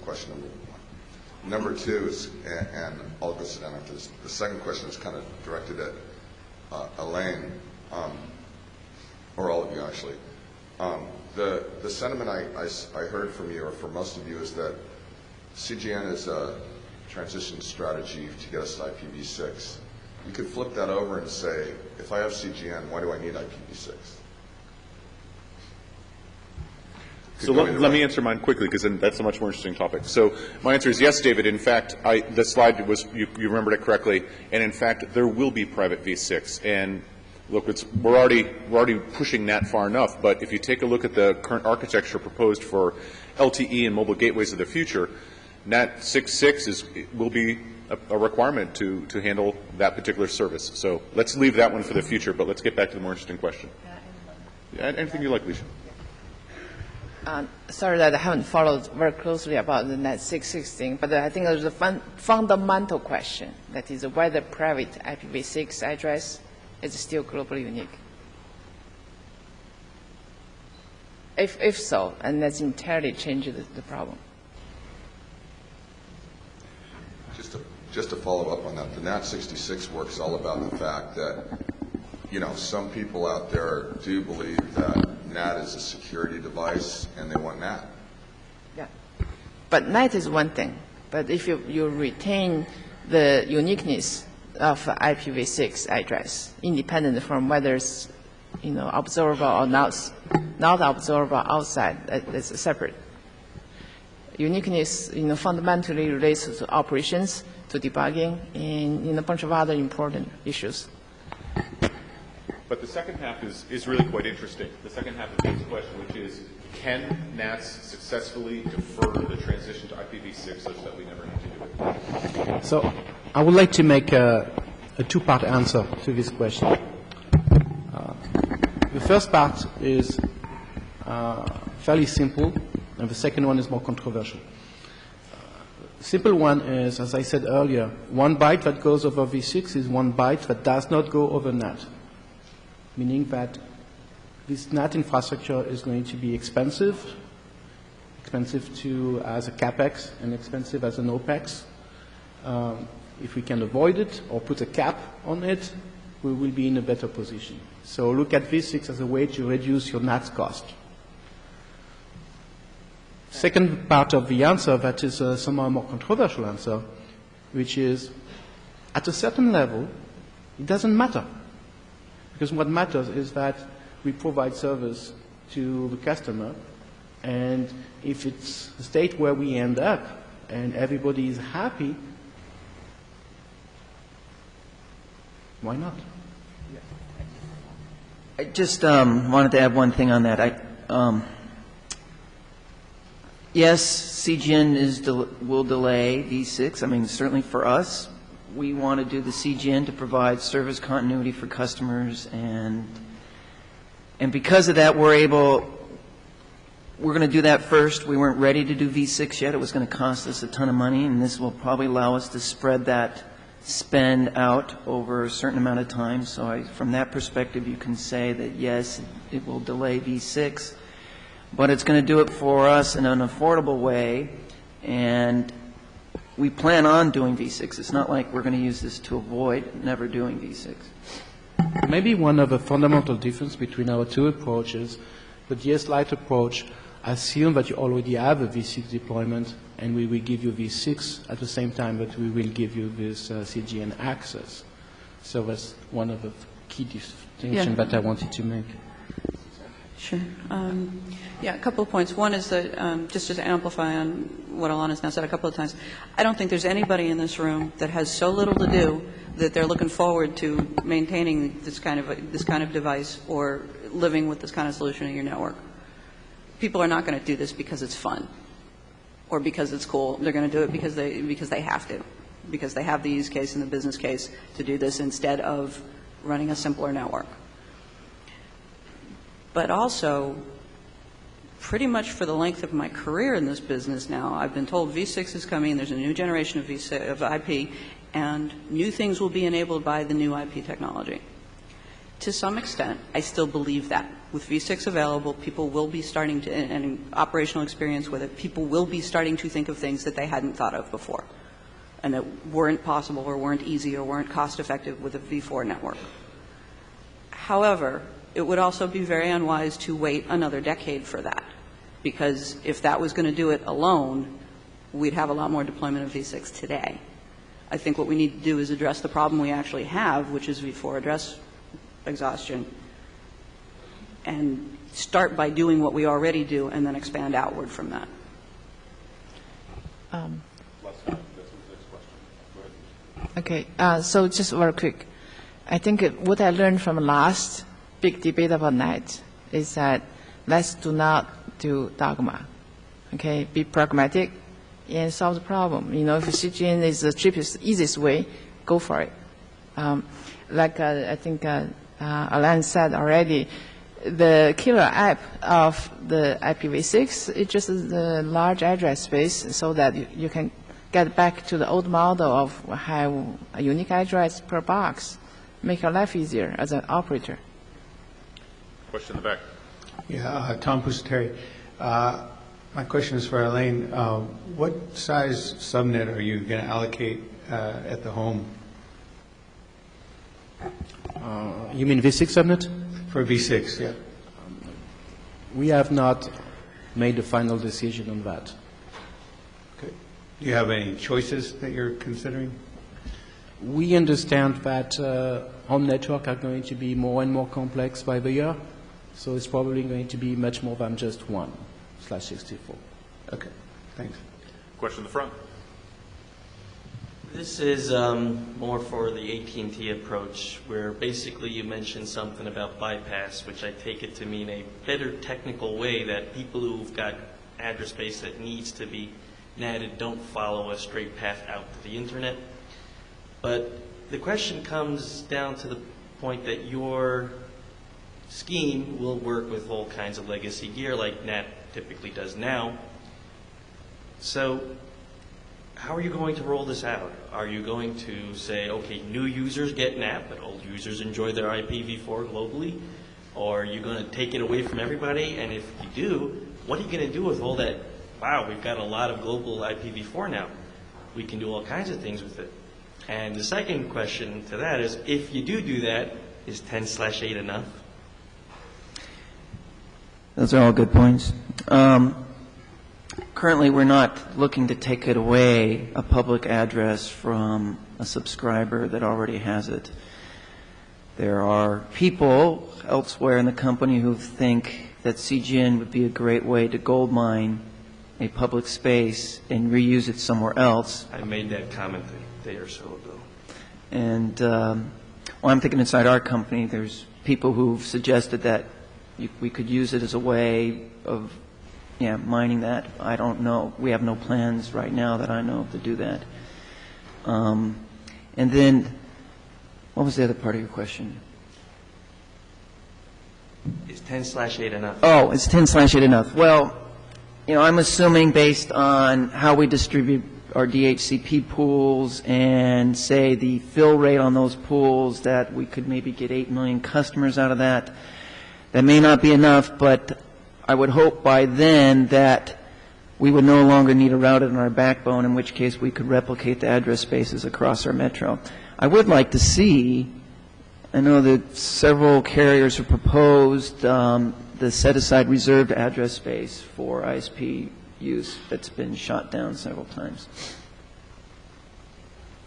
Question number one. Number 2 is, and I'll go sit down after this. The second question is kind of directed at Alain, or all of you actually. The sentiment I heard from you, or from most of you, is that CGN is a transition strategy to get us to IPv6. You could flip that over and say, if I have CGN, why do I need IPv6? So let me answer mine quickly, because that's a much more interesting topic. So my answer is yes, David. In fact, the slide was, you remembered it correctly, and in fact, there will be private v6. And look, we're already pushing that far enough, but if you take a look at the current architecture proposed for LTE and mobile gateways of the future, NAT 6.6 will be a requirement to handle that particular service. So let's leave that one for the future, but let's get back to the more interesting question. Anything you like, Lixia? Sorry that I haven't followed very closely about the NAT 6.6 thing, but I think there's a fundamental question, that is whether private IPv6 address is still globally unique. If so, and that's entirely changed the problem. Just to follow up on that, the NAT 66 work is all about the fact that, some people out there do believe that NAT is a security device and they want NAT. Yeah. But NAT is one thing. But if you retain the uniqueness of IPv6 address, independent from whether it's observable or not observable outside, that's separate. Uniqueness fundamentally relates to operations, to debugging, and a bunch of other important issues. But the second half is really quite interesting. The second half of Dave's question, which is, can NATs successfully defer the transition to IPv6 such that we never need to do it? So I would like to make a two-part answer to this question. The first part is fairly simple, and the second one is more controversial. Simple one is, as I said earlier, 1 byte that goes over v6 is 1 byte that does not go over NAT, meaning that this NAT infrastructure is going to be expensive as a CapEx and expensive as an OpEx. If we can avoid it or put a cap on it, we will be in a better position. So look at v6 as a way to reduce your NAT cost. Second part of the answer, that is a somehow more controversial answer, which is, at a certain level, it doesn't matter. Because what matters is that we provide service to the customer, and if it's a state where we end up and everybody is happy, why not? I just wanted to add one thing on that. Yes, CGN will delay V6. I mean, certainly for us, we want to do the CGN to provide service continuity for customers, and because of that, we're going to do that first. We weren't ready to do V6 yet. It was going to cost us a ton of money, and this will probably allow us to spread that spend out over a certain amount of time. So from that perspective, you can say that yes, it will delay V6, but it's going to do it for us in an affordable way, and we plan on doing V6. It's not like we're going to use this to avoid never doing V6. Maybe one of the fundamental differences between our two approaches, the DS Lite approach assumes that you already have a V6 deployment, and we will give you V6 at the same time that we will give you this CGN access. So that's one of the key distinctions that I wanted to make. Sure. A couple of points. One is that, just to amplify on what Alain has now said a couple of times, I don't think there's anybody in this room that has so little to do that they're looking forward to maintaining this kind of device or living with this kind of solution in your network. People are not going to do this because it's fun or because it's cool. They're going to do it because they have to, because they have the use case and the business case to do this instead of running a simpler network. But also, pretty much for the length of my career in this business now, I've been told V6 is coming, there's a new generation of V6, of IP, and new things will be enabled by the new IP technology. To some extent, I still believe that. With V6 available, people will be starting to, and operational experience with it, people will be starting to think of things that they hadn't thought of before, and that weren't possible or weren't easy or weren't cost-effective with a V4 network. However, it would also be very unwise to wait another decade for that, because if that was going to do it alone, we'd have a lot more deployment of V6 today. I think what we need to do is address the problem we actually have, which is V4, address exhaustion, and start by doing what we already do and then expand outward from that. Okay, so just very quick. I think what I learned from last big debate about NAT is that let's do not do dogma. Okay, be pragmatic and solve the problem. You know, if CGN is the cheapest, easiest way, go for it. I think Alain said already, the killer app of the IPv6 is just the large address space so that you can get back to the old model of have a unique address per box, make your life easier as an operator. Question in the back. Yeah, Tom Pusateri. My question is for Alain. What size subnet are you going to allocate at the home? You mean V6 subnet? For V6, yeah. We have not made a final decision on that. Okay. Do you have any choices that you're considering? We understand that home networks are going to be more and more complex by the year, so it's probably going to be much more than just 1/64. Okay, thanks. Question in the front. This is more for the AT&T approach, where basically you mentioned something about bypass, which I take it to mean a better technical way that people who've got address space that needs to be NATed don't follow a straight path out to the internet. But the question comes down to the point that your scheme will work with all kinds of legacy gear like NAT typically does now. So how are you going to roll this out? Are you going to say, okay, new users get NAT, but old users enjoy their IPv4 globally? Or are you going to take it away from everybody? And if you do, what are you going to do with all that? Wow, we've got a lot of global IPv4 now. We can do all kinds of things with it. And the second question to that is, if you do that, is 10/8 enough? Those are all good points. Currently, we're not looking to take it away, a public address from a subscriber that already has it. There are people elsewhere in the company who think that CGN would be a great way to gold mine a public space and reuse it somewhere else. I made that comment a day or so ago. And I'm thinking inside our company, there's people who've suggested that we could use it as a way of mining that. I don't know. We have no plans right now that I know of to do that. And then, what was the other part of your question? Is 10/8 enough? Oh, is 10/8 enough? Well, I'm assuming based on how we distribute our DHCP pools and, say, the fill rate on those pools, that we could maybe get 8 million customers out of that. That may not be enough, but I would hope by then that we would no longer need a router in our backbone, in which case we could replicate the address spaces across our metro. I would like to see, I know that several carriers have proposed the set-aside reserved address space for ISP use that's been shot down several times.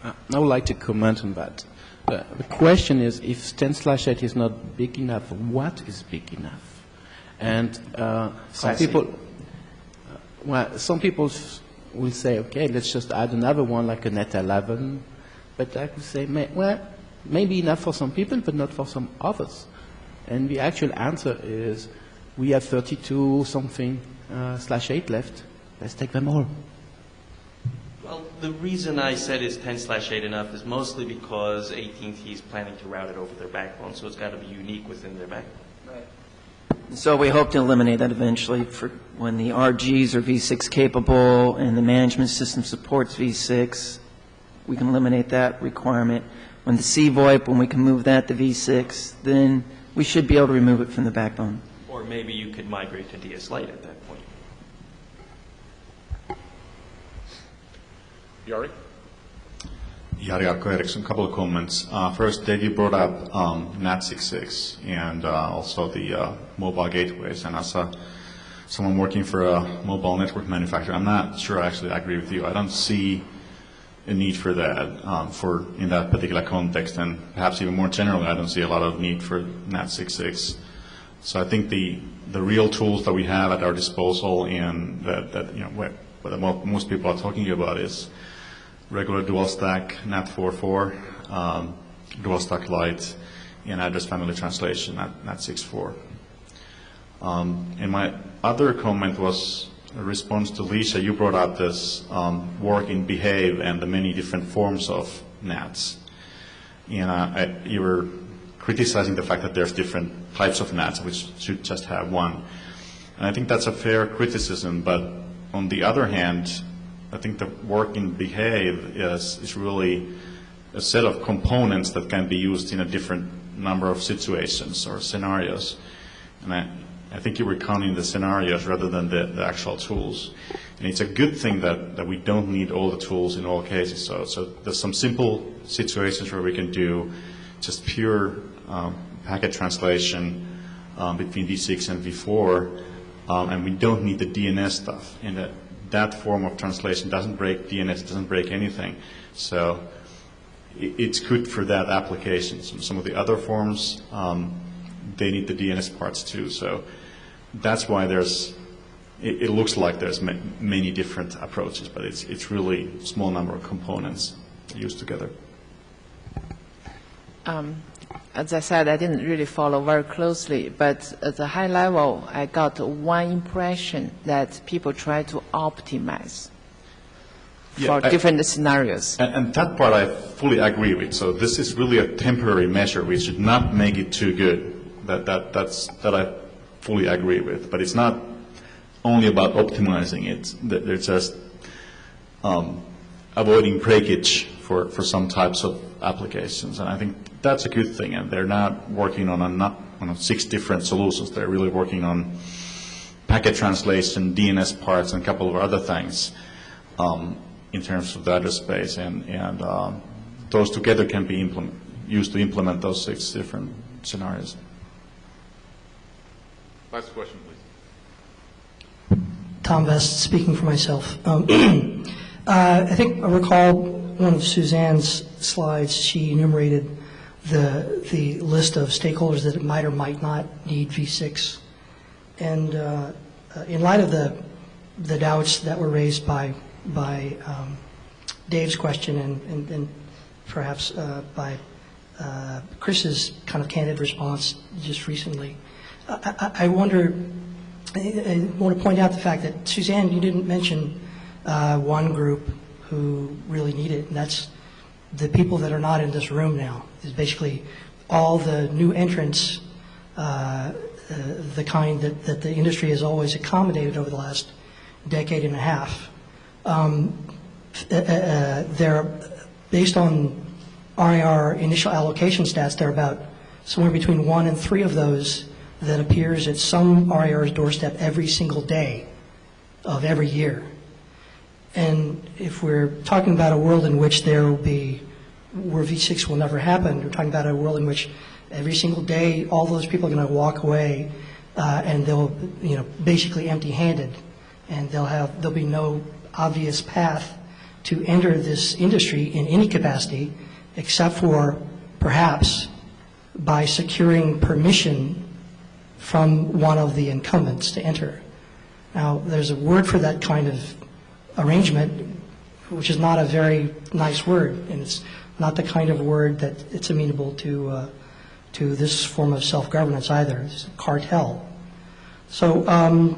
I would like to comment on that. The question is, if 10/8 is not big enough, what is big enough? And some people will say, okay, let's just add another one like a Net 11. But I would say, maybe enough for some people, but not for some others. And the actual answer is, we have 32-something/8 left. Let's take them all. Well, the reason I said is 10/8 enough is mostly because AT&T is planning to route it over their backbone, so it's got to be unique within their backbone. Right. So we hope to eliminate that eventually for when the RGs are V6 capable and the management system supports V6. We can eliminate that requirement. When the CVoIP, when we can move that to V6, then we should be able to remove it from the backbone. Or maybe you could migrate to DS Lite at that point. Yari? Yari Akko Eriksson, couple of comments. First, Dave, you brought up NAT66 and also the mobile gateways. And as someone working for a mobile network manufacturer, I'm not sure I actually agree with you. I don't see a need for that in that particular context, and perhaps even more generally, I don't see a lot of need for NAT66. So I think the real tools that we have at our disposal and that what most people are talking about is regular dual stack NAT 4.4, dual stack Lite, and address family translation NAT 6.4. And my other comment was a response to Lixia. You brought up this work in Behave and the many different forms of NATs. And you were criticizing the fact that there's different types of NATs, which should just have one. And I think that's a fair criticism, but on the other hand, I think the work in Behave is really a set of components that can be used in a different number of situations or scenarios. And I think you were counting the scenarios rather than the actual tools. And it's a good thing that we don't need all the tools in all cases. So there's some simple situations where we can do just pure packet translation between V6 and V4, and we don't need the DNS stuff. And that form of translation doesn't break DNS, doesn't break anything. So it's good for that application. Some of the other forms, they need the DNS parts too. So that's why it looks like there's many different approaches, but it's really a small number of components used together. As I said, I didn't really follow very closely, but at the high level, I got one impression that people try to optimize for different scenarios. And that part I fully agree with. So this is really a temporary measure. We should not make it too good. That I fully agree with. But it's not only about optimizing it. They're just avoiding breakage for some types of applications. And I think that's a good thing. And they're not working on 6 different solutions. They're really working on packet translation, DNS parts, and a couple of other things in terms of the address space. And those together can be used to implement those 6 different scenarios. Last question, please. Tom Vest, speaking for myself. I think I recall one of Suzanne's slides, she enumerated the list of stakeholders that might or might not need V6. And in light of the doubts that were raised by Dave's question and perhaps by Chris's kind of candid response just recently, I wonder, I want to point out the fact that, Suzanne, you didn't mention one group who really need it, and that's the people that are not in this room now. Is basically all the new entrants, the kind that the industry has always accommodated over the last decade and a half. They're based on RIR initial allocation stats. They're about somewhere between 1 and 3 of those that appears at some RIR's doorstep every single day of every year. And if we're talking about a world in which there will be, where V6 will never happen, we're talking about a world in which every single day all those people are going to walk away and they'll, basically empty-handed, and there'll be no obvious path to enter this industry in any capacity except for perhaps by securing permission from one of the incumbents to enter. Now, there's a word for that kind of arrangement, which is not a very nice word, and it's not the kind of word that it's amenable to this form of self-governance either. It's a cartel. So, I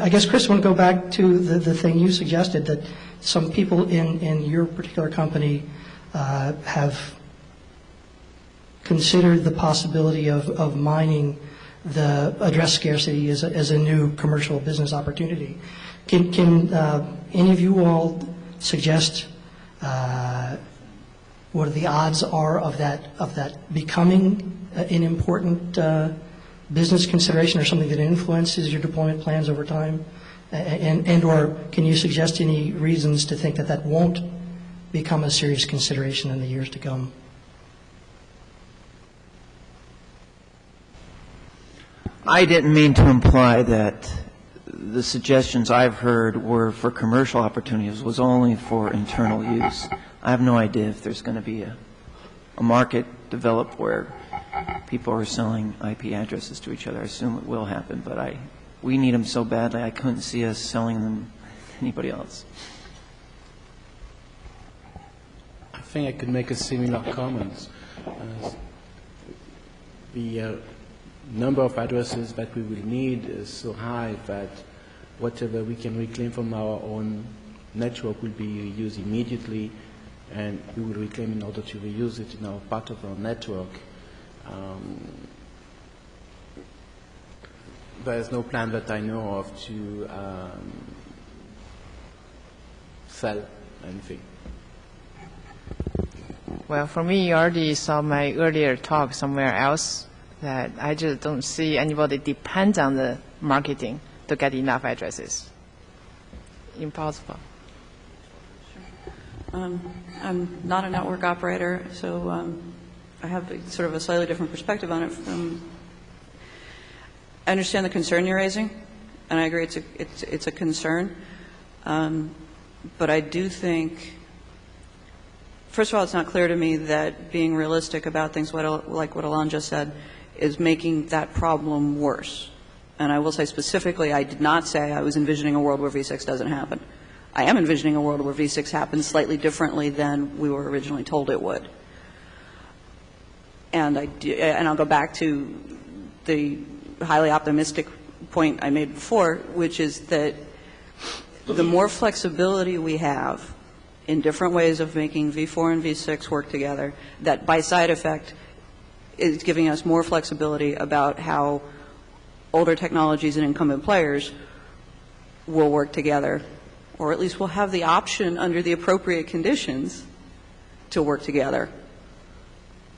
guess, Chris, I want to go back to the thing you suggested, that some people in your particular company have considered the possibility of mining the address scarcity as a new commercial business opportunity. Can any of you all suggest what the odds are of that becoming an important business consideration or something that influences your deployment plans over time? And or can you suggest any reasons to think that won't become a serious consideration in the years to come? I didn't mean to imply that the suggestions I've heard were for commercial opportunities, was only for internal use. I have no idea if there's going to be a market developed where people are selling IP addresses to each other. I assume it will happen, but we need them so badly I couldn't see us selling them to anybody else. I think I could make a similar comment. The number of addresses that we will need is so high that whatever we can reclaim from our own network will be used immediately, and we will reclaim in order to reuse it in our part of our network. There is no plan that I know of to sell anything. Well, for me, you already saw my earlier talk somewhere else that I just don't see anybody depend on the marketing to get enough addresses. Impossible. I'm not a network operator, so I have sort of a slightly different perspective on it. I understand the concern you're raising, and I agree it's a concern. But I do think, first of all, it's not clear to me that being realistic about things like what Alain just said is making that problem worse. And I will say specifically, I did not say I was envisioning a world where V6 doesn't happen. I am envisioning a world where V6 happens slightly differently than we were originally told it would. And I'll go back to the highly optimistic point I made before, which is that the more flexibility we have in different ways of making V4 and V6 work together, that by side effect is giving us more flexibility about how older technologies and incumbent players will work together, or at least will have the option under the appropriate conditions to work together,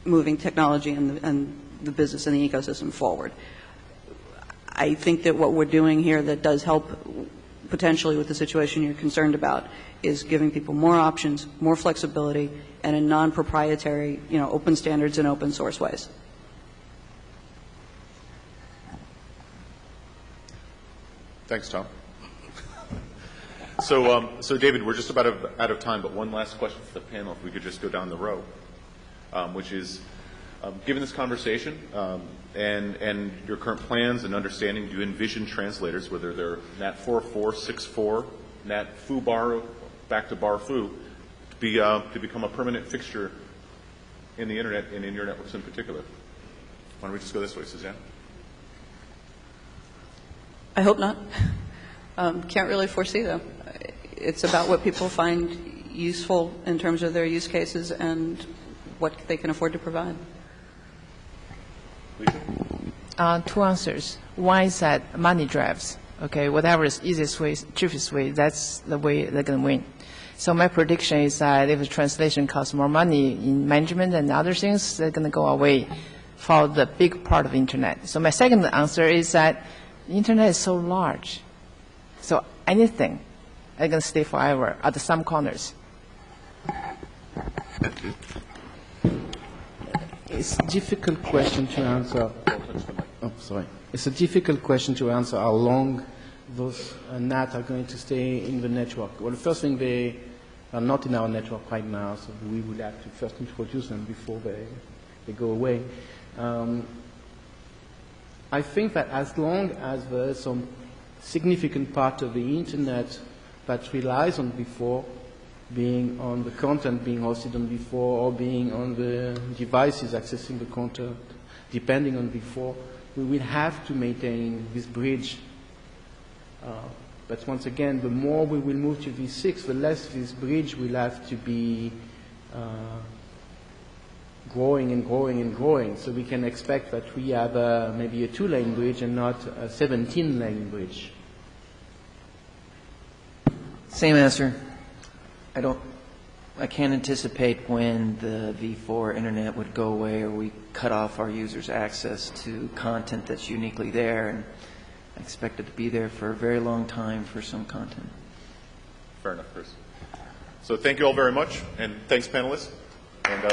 moving technology and the business and the ecosystem forward. I think that what we're doing here that does help potentially with the situation you're concerned about is giving people more options, more flexibility, and in non-proprietary, open standards and open source ways. Thanks, Tom. So David, we're just about out of time, but one last question for the panel, if we could just go down the row, which is, given this conversation and your current plans and understanding, do you envision translators, whether they're NAT 4.4, 6.4, NAT foo bar, back to bar foo, to become a permanent fixture in the Internet and in your networks in particular? Why don't we just go this way, Suzanne? I hope not. Can't really foresee, though. It's about what people find useful in terms of their use cases and what they can afford to provide. Two answers. One is that money drives. Okay, whatever is easiest way, cheapest way, that's the way they're going to win. So my prediction is that if the translation costs more money in management and other things, they're going to go away for the big part of the Internet. So my second answer is that the Internet is so large. So anything is going to stay forever at some corners. It's a difficult question to answer. Oh, sorry. It's a difficult question to answer how long those NAT are going to stay in the network. Well, the first thing, they are not in our network right now, so we will have to first introduce them before they go away. I think that as long as there is some significant part of the Internet that relies on V4, being on the content being hosted on V4 or being on the devices accessing the content depending on V4, we will have to maintain this bridge. But once again, the more we will move to V6, the less this bridge will have to be growing and growing and growing. So we can expect that we have maybe a 2-lane bridge and not a 17-lane bridge. Same answer. I can't anticipate when the V4 internet would go away or we cut off our users' access to content that's uniquely there, and I expect it to be there for a very long time for some content. Fair enough, Chris. So thank you all very much, and thanks, panelists. And